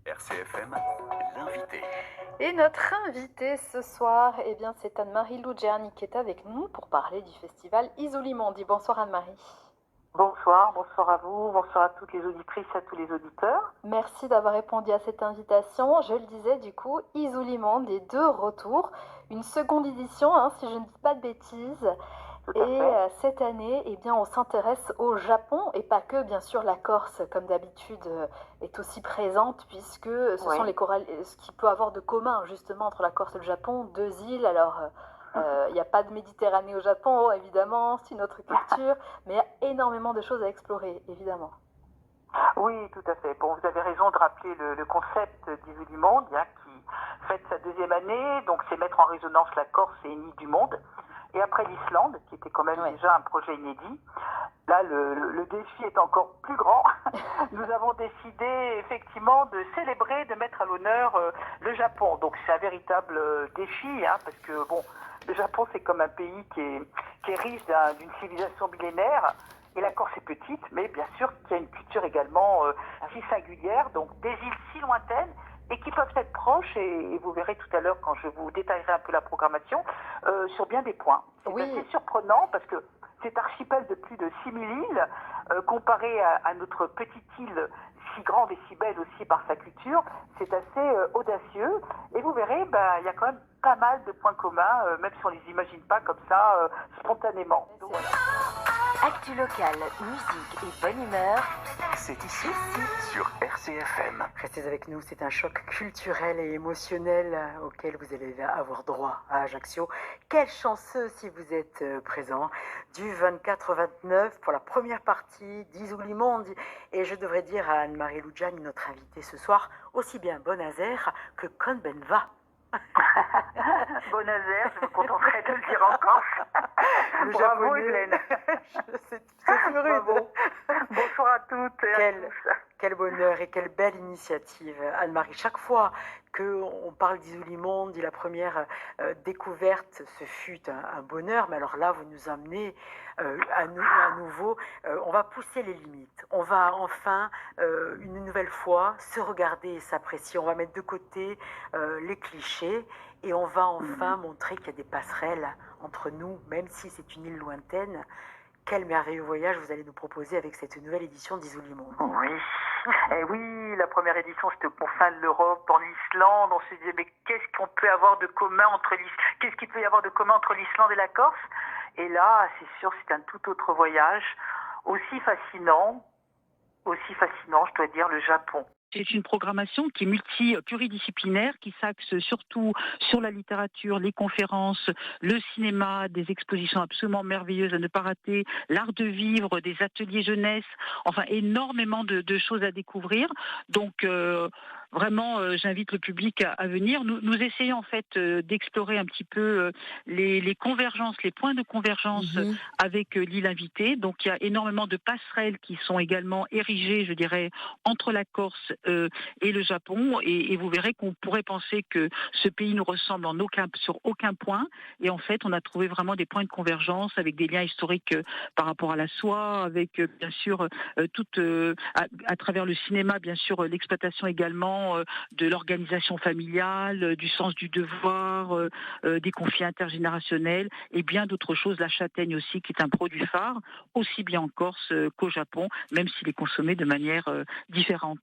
RCFM, l'invité. Et notre invitée ce soir, c'est Anne-Marie Lugiani qui est avec nous pour parler du festival Isolimondi. Bonsoir Anne-Marie. Bonsoir à vous, bonsoir à toutes les auditrices, à tous les auditeurs. Merci d'avoir répondu à cette invitation. Je le disais du coup, Isolimondi est de retour. Une seconde édition, si je ne dis pas de bêtises. Et cette année, on s'intéresse au Japon et pas que, bien sûr, la Corse, comme d'habitude, est aussi présente puisque ce sont les chorales, ce qu'il peut avoir de commun justement entre la Corse et le Japon, deux îles. Alors, il n'y a pas de Méditerranée au Japon, évidemment, c'est une autre culture, mais il y a énormément de choses à explorer, évidemment. Oui, tout à fait. Bon, vous avez raison de rappeler le concept d'Isolimondi, qui fête sa deuxième année, donc c'est mettre en résonance la Corse et une île du monde. Et après l'Islande, qui était quand même déjà un projet inédit, là le défi est encore plus grand. Nous avons décidé effectivement de célébrer, de mettre à l'honneur le Japon. Donc c'est un véritable défi, parce que bon, le Japon c'est comme un pays qui est riche d'une civilisation millénaire. Et la Corse est petite, mais bien sûr qu'il y a une culture également si singulière, donc des îles si lointaines, et qui peuvent être proches, et vous verrez tout à l'heure quand je vous détaillerai un peu la programmation, sur bien des points. C'est assez surprenant parce que cet archipel de plus de 6000 îles, comparé à notre petite île si grande et si belle aussi par sa culture, c'est assez audacieux. Et vous verrez, il y a quand même pas mal de points communs, même si on ne les imagine pas comme ça, spontanément. Donc, voilà. Actu local, musique et bonne humeur. C'est ici, sur RCFM. Restez avec nous, c'est un choc culturel et émotionnel auquel vous allez avoir droit à Ajaccio. Quel chanceux si vous êtes présent. Du 24 au 29 pour la première partie d'Isolimondi. Et je devrais dire à Anne-Marie Lugiani, notre invitée ce soir, aussi bien Bonazer que Konbenva. Bonazer, je me contenterai de le dire encore. Bravo Hélène. C'est plus rude. Bravo. Bonsoir à toutes et à tous. Quel bonheur et quelle belle initiative, Anne-Marie. Chaque fois qu'on parle d'Isolimondi, la première découverte, ce fut un bonheur. Mais alors là, vous nous emmenez à nouveau. On va pousser les limites. On va enfin, une nouvelle fois, se regarder et s'apprécier. On va mettre de côté les clichés et on va enfin montrer qu'il y a des passerelles entre nous, même si c'est une île lointaine. Quel merveilleux voyage vous allez nous proposer avec cette nouvelle édition d'Isolimondi. Oui. Et oui, la première édition, c'était au confin de l'Europe, en Islande. On se disait, mais qu'est-ce qu'il peut y avoir de commun entre l'Islande et la Corse? Et là, c'est sûr, c'est un tout autre voyage, aussi fascinant, je dois dire, le Japon. C'est une programmation qui est pluridisciplinaire, qui s'axe surtout sur la littérature, les conférences, le cinéma, des expositions absolument merveilleuses à ne pas rater, l'art de vivre, des ateliers jeunesse, enfin énormément de choses à découvrir. Donc vraiment, j'invite le public à venir. Nous essayons en fait d'explorer un petit peu les convergences, les points de convergence avec l'île invitée. Donc il y a énormément de passerelles qui sont également érigées, je dirais, entre la Corse et le Japon, et vous verrez qu'on pourrait penser que ce pays nous ressemble sur aucun point, et en fait on a trouvé vraiment des points de convergence avec des liens historiques par rapport à la soie, avec bien sûr à travers le cinéma, bien sûr l'exploitation également de l'organisation familiale, du sens du devoir, des conflits intergénérationnels et bien d'autres choses, la châtaigne aussi qui est un produit phare, aussi bien en Corse qu'au Japon, même s'il est consommé de manière différente.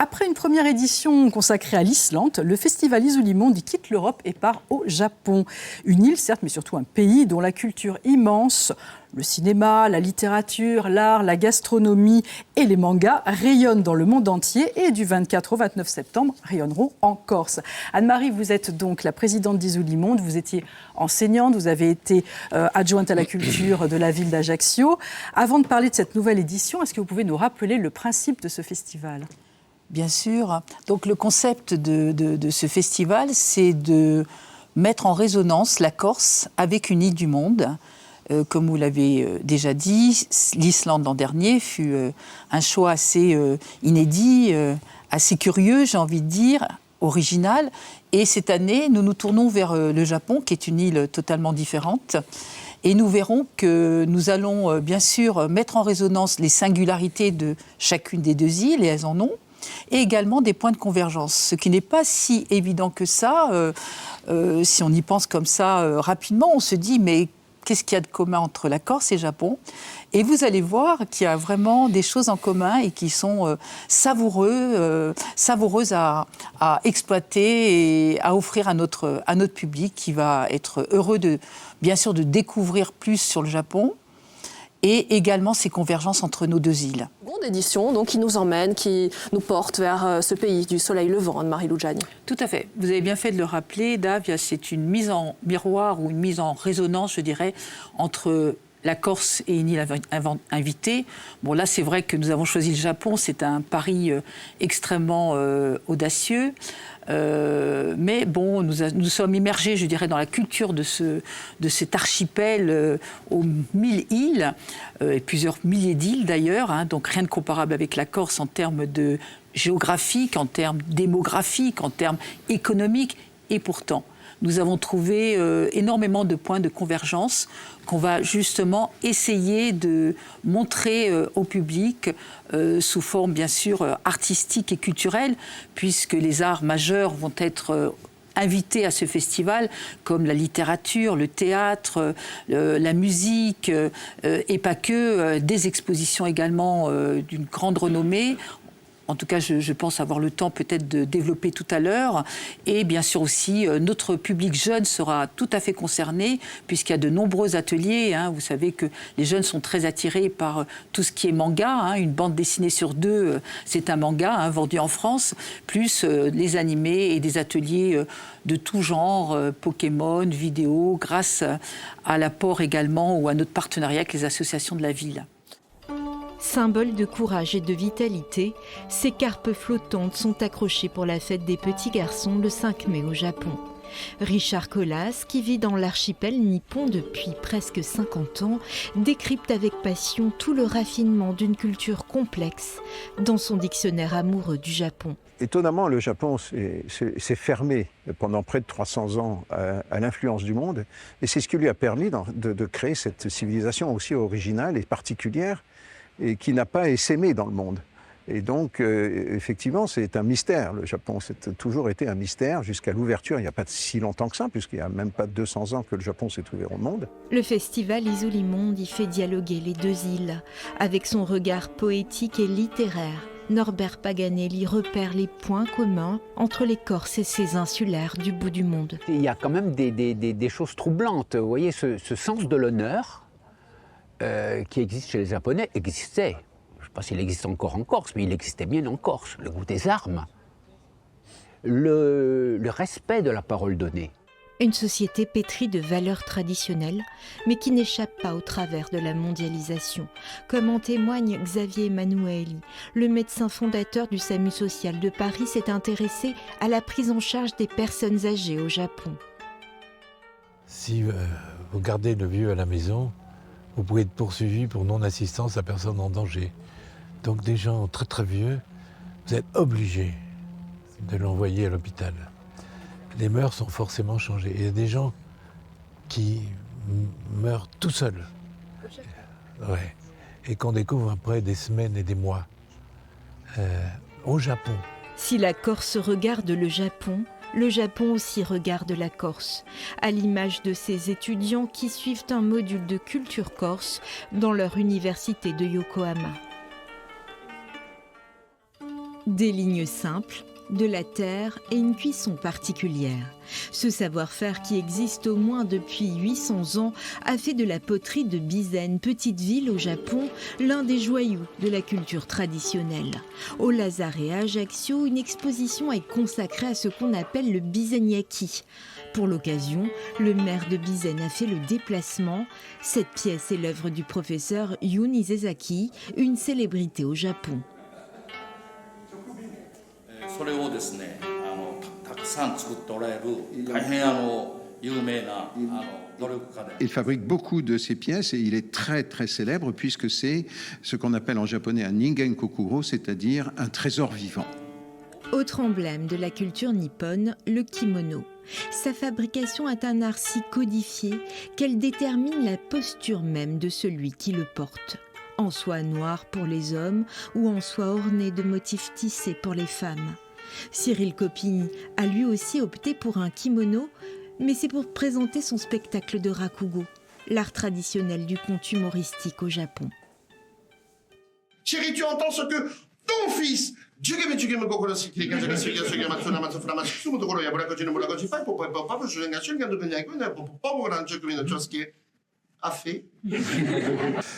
Après une première édition consacrée à l'Islande, le festival Isolimondi quitte l'Europe et part au Japon. Une île, certes, mais surtout un pays dont la culture immense, le cinéma, la littérature, l'art, la gastronomie et les mangas rayonnent dans le monde entier et du 24 au 29 septembre rayonneront en Corse. Anne-Marie, vous êtes donc la présidente d'Isolimondi, vous étiez enseignante, vous avez été adjointe à la culture de la ville d'Ajaccio. Avant de parler de cette nouvelle édition, est-ce que vous pouvez nous rappeler le principe de ce festival ? Bien sûr. Donc le concept de ce festival, c'est de mettre en résonance la Corse avec une île du monde. Comme vous l'avez déjà dit, l'Islande l'an dernier fut un choix assez inédit, assez curieux, j'ai envie de dire, original. Et cette année, nous nous tournons vers le Japon, qui est une île totalement différente. Et nous verrons que nous allons bien sûr mettre en résonance les singularités de chacune des deux îles, et elles en ont, et également des points de convergence. Ce qui n'est pas si évident que ça. Si on y pense comme ça rapidement, on se dit mais qu'est-ce qu'il y a de commun entre la Corse et le Japon ? Et vous allez voir qu'il y a vraiment des choses en commun et qui sont savoureuses à exploiter et à offrir à notre public qui va être heureux bien sûr de découvrir plus sur le Japon et également ces convergences entre nos deux îles. Seconde édition, donc, qui nous emmène, qui nous porte vers ce pays du soleil levant, Anne-Marie Lugiani. Tout à fait. Vous avez bien fait de le rappeler, Davia, c'est une mise en miroir ou une mise en résonance, je dirais, entre la Corse et une île invitée. Bon, là, c'est vrai que nous avons choisi le Japon, c'est un pari extrêmement audacieux. Mais bon, nous sommes immergés, je dirais, dans la culture de cet archipel aux 1000 îles, et plusieurs milliers d'îles d'ailleurs, hein, donc rien de comparable avec la Corse en termes de géographique, en termes démographiques, en termes économiques, et pourtant, nous avons trouvé énormément de points de convergence qu'on va justement essayer de montrer au public sous forme bien sûr artistique et culturelle, puisque les arts majeurs vont être invités à ce festival, comme la littérature, le théâtre, la musique, et pas que, des expositions également d'une grande renommée. En tout cas, je pense avoir le temps peut-être de développer tout à l'heure. Et bien sûr aussi, notre public jeune sera tout à fait concerné, puisqu'il y a de nombreux ateliers. Hein. Vous savez que les jeunes sont très attirés par tout ce qui est manga. Hein. Une bande dessinée sur deux, c'est un manga hein, vendu en France, plus les animés et des ateliers de tout genre, Pokémon, vidéo, grâce à l'apport également ou à notre partenariat avec les associations de la ville. Symbole de courage et de vitalité, ces carpes flottantes sont accrochées pour la fête des petits garçons le 5 mai au Japon. Richard Colas, qui vit dans l'archipel nippon depuis presque 50 ans, décrypte avec passion tout le raffinement d'une culture complexe dans son dictionnaire amoureux du Japon. Étonnamment, le Japon s'est fermé pendant près de 300 ans à l'influence du monde, et c'est ce qui lui a permis de créer cette civilisation aussi originale et particulière, et qui n'a pas essaimé dans le monde. Et donc, effectivement, c'est un mystère, le Japon. C'est toujours été un mystère jusqu'à l'ouverture, il n'y a pas si longtemps que ça, puisqu'il n'y a même pas 200 ans que le Japon s'est ouvert au monde. Le festival Isulimonde y fait dialoguer les deux îles. Avec son regard poétique et littéraire, Norbert Paganelli repère les points communs entre les Corses et ces insulaires du bout du monde. Il y a quand même des choses troublantes. Vous voyez, ce sens de l'honneur qui existe chez les Japonais, existait. Je ne sais pas s'il existe encore en Corse, mais il existait bien en Corse. Le goût des armes, le respect de la parole donnée. Une société pétrie de valeurs traditionnelles, mais qui n'échappe pas au travers de la mondialisation, comme en témoigne Xavier Emanueli. Le médecin fondateur du SAMU social de Paris s'est intéressé à la prise en charge des personnes âgées au Japon. Si vous gardez le vieux à la maison, vous pouvez être poursuivi pour non-assistance à personne en danger. Donc des gens très très vieux, vous êtes obligés de l'envoyer à l'hôpital. Les mœurs sont forcément changées. Il y a des gens qui meurent tout seuls. Ouais. Et qu'on découvre après des semaines et des mois. Au Japon. Si la Corse regarde le Japon aussi regarde la Corse, à l'image de ces étudiants qui suivent un module de culture corse dans leur université de Yokohama. Des lignes simples, de la terre et une cuisson particulière. Ce savoir-faire qui existe au moins depuis 800 ans a fait de la poterie de Bizen, petite ville au Japon, l'un des joyaux de la culture traditionnelle. Au Lazare et à Ajaccio, une exposition est consacrée à ce qu'on appelle le Bizenyaki. Pour l'occasion, le maire de Bizen a fait le déplacement. Cette pièce est l'œuvre du professeur Jun Isezaki, une célébrité au Japon. Il fabrique beaucoup de ces pièces et il est très très célèbre puisque c'est ce qu'on appelle en japonais un ningen kokuro, c'est-à-dire un trésor vivant. Autre emblème de la culture nippone, le kimono. Sa fabrication est un art si codifié qu'elle détermine la posture même de celui qui le porte. En soie noire pour les hommes ou en soie ornée de motifs tissés pour les femmes. Cyril Copini a lui aussi opté pour un kimono, mais c'est pour présenter son spectacle de rakugo, l'art traditionnel du conte humoristique au Japon. Chérie, tu entends ce que ton fils a fait.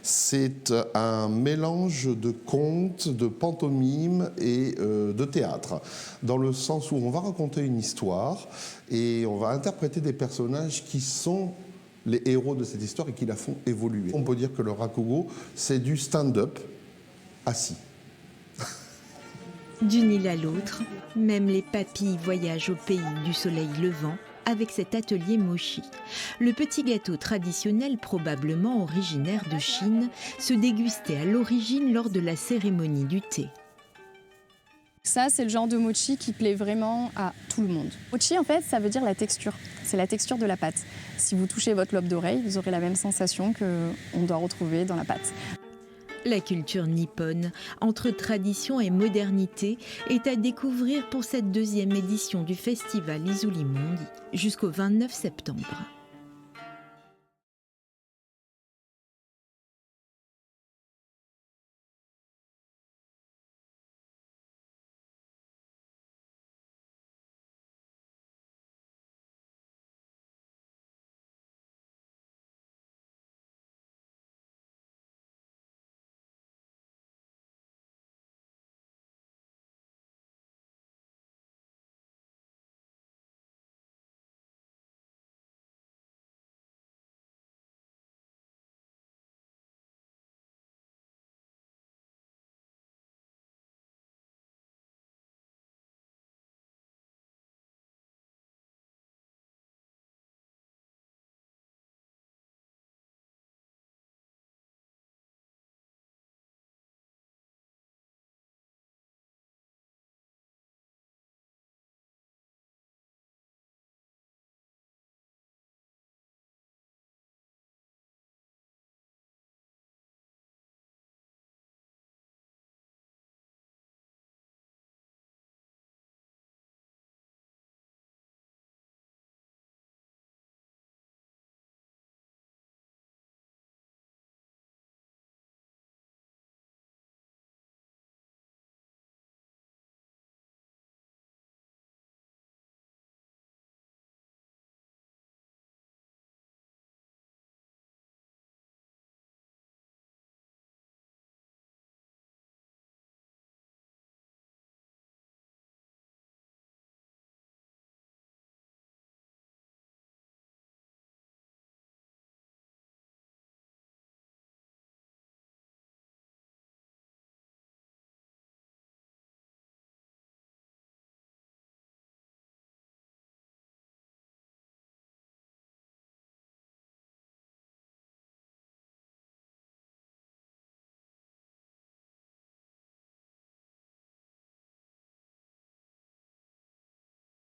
C'est un mélange de contes, de pantomime et de théâtre, dans le sens où on va raconter une histoire et on va interpréter des personnages qui sont les héros de cette histoire et qui la font évoluer. On peut dire que le rakugo, c'est du stand-up assis. D'une île à l'autre, même les papilles voyagent au pays du soleil levant avec cet atelier mochi. Le petit gâteau traditionnel, probablement originaire de Chine, se dégustait à l'origine lors de la cérémonie du thé. Ça, c'est le genre de mochi qui plaît vraiment à tout le monde. Mochi, en fait, ça veut dire la texture. C'est la texture de la pâte. Si vous touchez votre lobe d'oreille, vous aurez la même sensation qu'on doit retrouver dans la pâte. La culture nippone, entre tradition et modernité, est à découvrir pour cette 2e édition du festival Isulimondi jusqu'au 29 septembre.